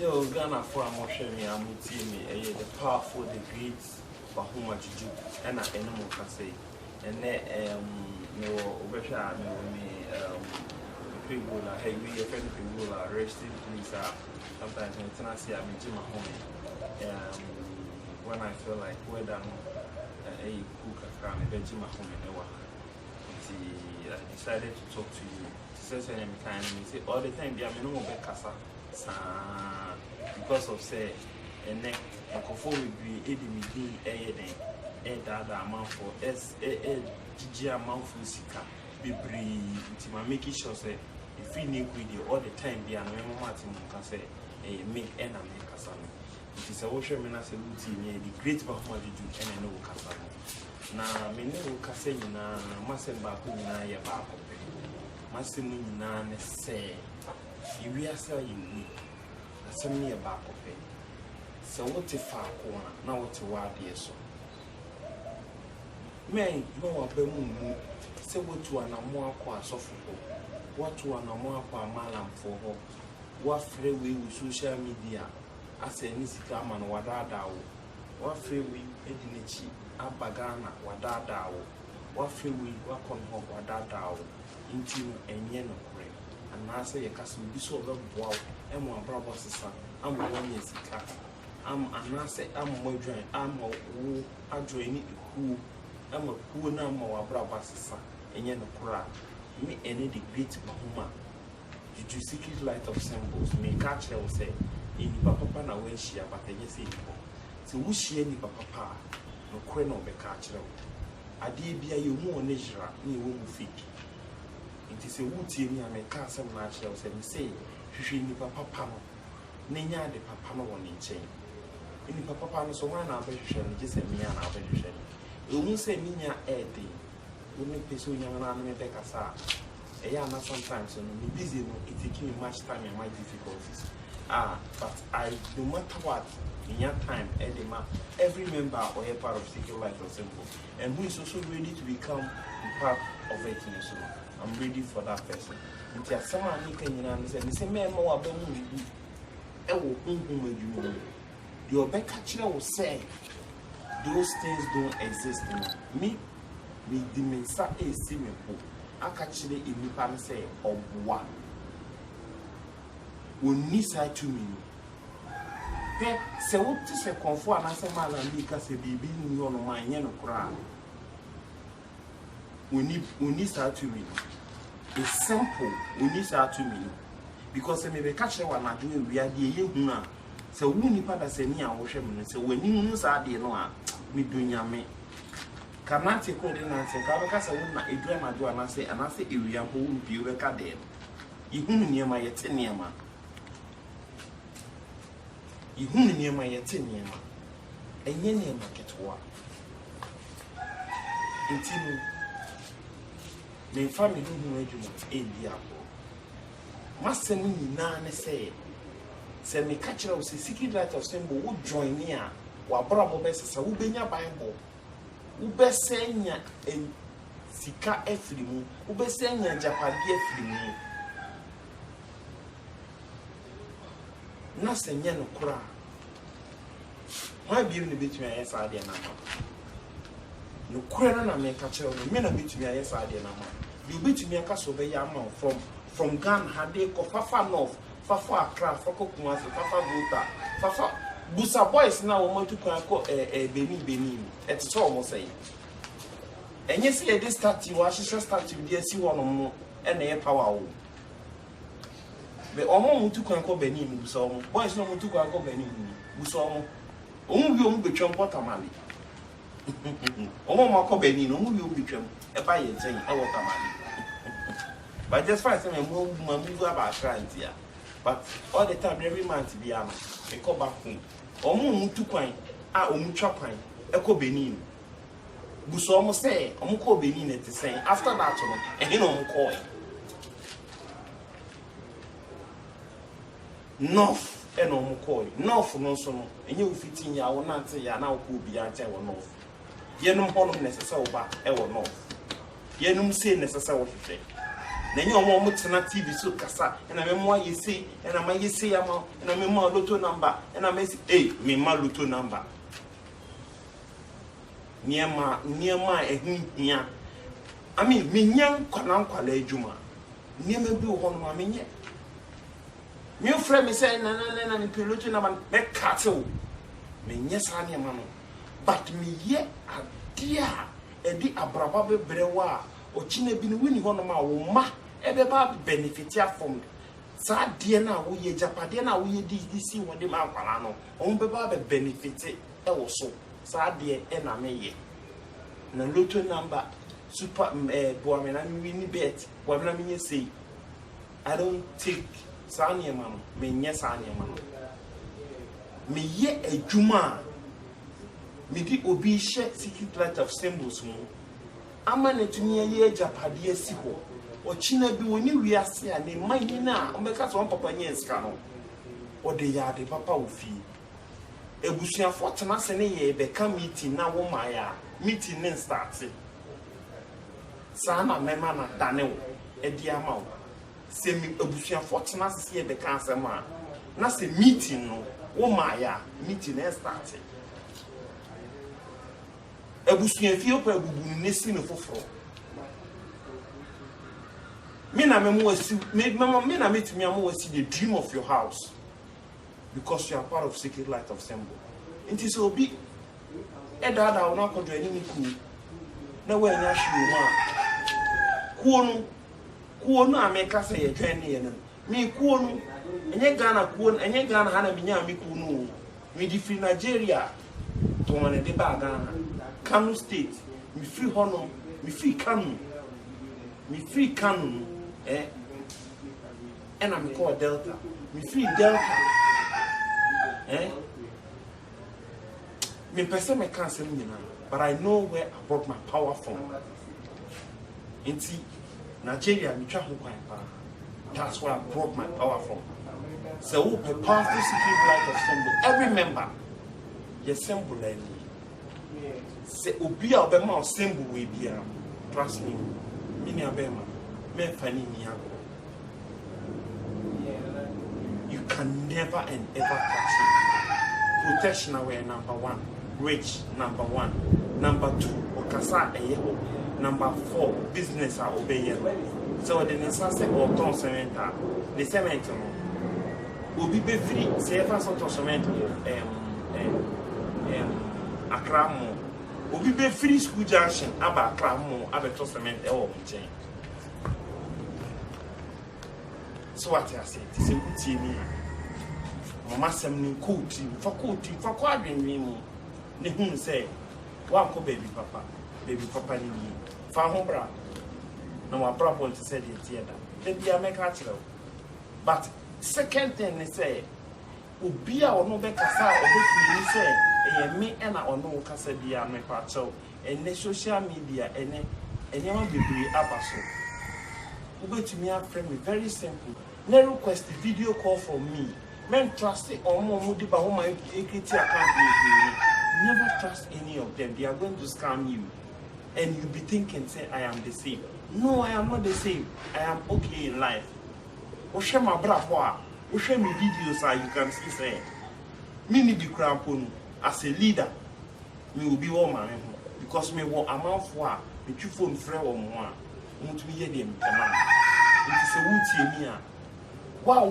Yo, Ghana for a motion, I'm the powerful, the great Bahuma Juju, and I animal can say. And then, no, Obesha, no, me, people are hey, we a friend people are resting, please. Sometimes in Tennessee, I'm in Jim home. When I feel like we're done, a cook a crown, a Jim home, I decided to talk to you. She says, I'm kind of say all the time, I'm no more casa. Because of say and then I conform with the that amount for GG amount for Sika be brave making sure say if we need with you all the time be an Martin can say make and make Casano. It is a washer man as a routine the great Bahama do and I know Casano. Now me know Casena Massen Bakuna ya Bako Massimina say you are saying send me a back of it. So what if I corner now what to wild dear so? May no a bemu say what to an amoa soft what to an amoa malam for her. What free we with social media as a Nisika man wadadao. What free we edinichi abagana wadadao. What free we work on her wadadao into a yeno cream. And I say a castle be so wow. I'm a brother sister. I'm a 1 year sick. I'm more dry. I'm a woo. I join it who. I'm a poor number of brother sister. And yet, cry. Me any the great Bahuma. Did you seek his light of symbols? May catch her say, in Papa na when she but I say, so who she any papa? No queen of the catcher. I did be a you more nature, me won't fit. It is a wood in me, I may cast some natural and say. She ni papa no nenya de papa no woni nchen ni papa no so wan na abehwehwe ni gese me na abehwehwe e hu se ninya ede wo me peso nya na me be kasa e ya na sometimes no me busy no it take me much time and my difficulties but I no matter what in your time every member or a part of Secret Life or Simple and who is also ready to become a part of it in so I'm ready for that person. Nti asama ni kanyina no say me ma wa ba mu bi e wo hunhum adwuma the obeka kire wo say those things don't exist me the mensa e si me po aka kire enipa no say oboa woni sa to me pe se wo ti se konfo anase mala ndi ka se bibi ni ono ma anye no kura woni sa to me. It's simple. We need to me because maybe catch one not doing we are the young. So we need to say near ocean. So when you use our dear no, me doing your me. Cannot take all the answer. Because I would not a drama do and I say area who will be recorded. You near my 10 year man. You near my 10 year man. And your name market war. Until my family who made you in the apple. Master me none say me catch us a secret light of symbol would join near while bravo best will be your Bible. Who best saying ya in Sika Efrimu, who best saying ya Japadi Efrimu. Nothing yano cry. My beauty between my yes idea now. No query make a child, the men between my yes idea now. You beat me a castle by Yama from Ghana, Hadeko, Fafa North, Fafa Accra, Fako Kumasi, Fafa Buta, Fafa Busa boys now want to call a Benin. It's almost saying. And yes, this statue, I should start to be a see one or more and a power. But almost to call Benin, Busom, boys no to call Benin, Busom, only you be Trump Watermali. Omo Benin, only you be Trump, a buyer saying, I want a money. But just find some move about trying here. But all the time, every man to be a call back home. Omo to coin, chopine, echo Benin. Busom say, Omo Benin at the same. After that, and you know, coin. North and Omo coin. North no so, and you 15 year old not say, I now could be at our north. Yenum honum necessary back, our north. Yenum say necessary. na nye omo tena TV so kasa na me mo ayese na ma yese ya ma na me mo lotto number na me say me ma lotto number niema ehia I mean me nyam kwala adwuma niema bi wo no ma me nye me frɛ me say na me lotto number me katew me nye sa niema no but me ye adia edi abraba bebrewa ochina bi no wini ho no ma wo ma ebe ba benefit from sa de na wo ye japade na wo ye DDC wode ma akwala no on be ba benefit e wo so sa de e na me ye na lotto number super boame na me wini bet boame na me ye say I don't take sa niema no me nye sa niema no me ye adwuma me di obi she secret light of symbols mu amane tumi ye japade asi ho ochina bi woni wiase a ne manyi na ombeka so papa nyenska no ode ya de papa ofi ebusuafo tena se ne ye beka meeting na wo maya meeting ne start sana mema na danewo edi ama wo se mi ebusuafo tena se ye beka asema na se meeting no wo maya meeting ne start ebusuafie opa bubu ne si no foforo me na me wasi me na metimi am wasi the dream of your house because you are part of Secret Light of Sembo. It is obi edada ona kodo ani niku na we nya hwe kuo no ameka se ye twen ne ye no me kuo no enye Ghana ha na binya me kuo no me di free Nigeria to one de ba Ghana Kano State me free hono me free Kano and I'm called Delta. Me free Delta. Me person me can't say me now, but I know where I brought my power from. Inti Nigeria, me try to find. That's where I brought my power from. So a powerful Secret Light of Sembo. Every member, your symbol like me. Say Obia Obama Sembo we be. Trust me, me Obama. You can never and ever catch it. Protection away number 1, rich number 1, number 2, okasa eyeho, number 4, business are obey. So the necessary or ton cement, the cement will be free. Say if I saw cement, Akramo will be free school junction. Aba Akramo, Abeto cement, chain. So what I say, it's a good team. Mama sem ni coat, for quadrin me. Nehun say, one co baby papa ni fa home bra. No more problem to say the theater. Then be a make natural. But second thing they say, Ubia or no better side or be say, and me and I or no cassa be a make part so, and the social media and anyone be abaso. Wait to me and friend me very simple. No request the video call from me. Men trust it or more moody by whom my equity account. Never trust any of them. They are going to scam you. And you'll be thinking, say, I am the same. No, I am not the same. I am okay in life. Share my brother. Share my videos so you can see say. Me be crampon as a leader. Me will be all man because me want amount for me two phone friend or more. Want to hear them. It is a wood wow.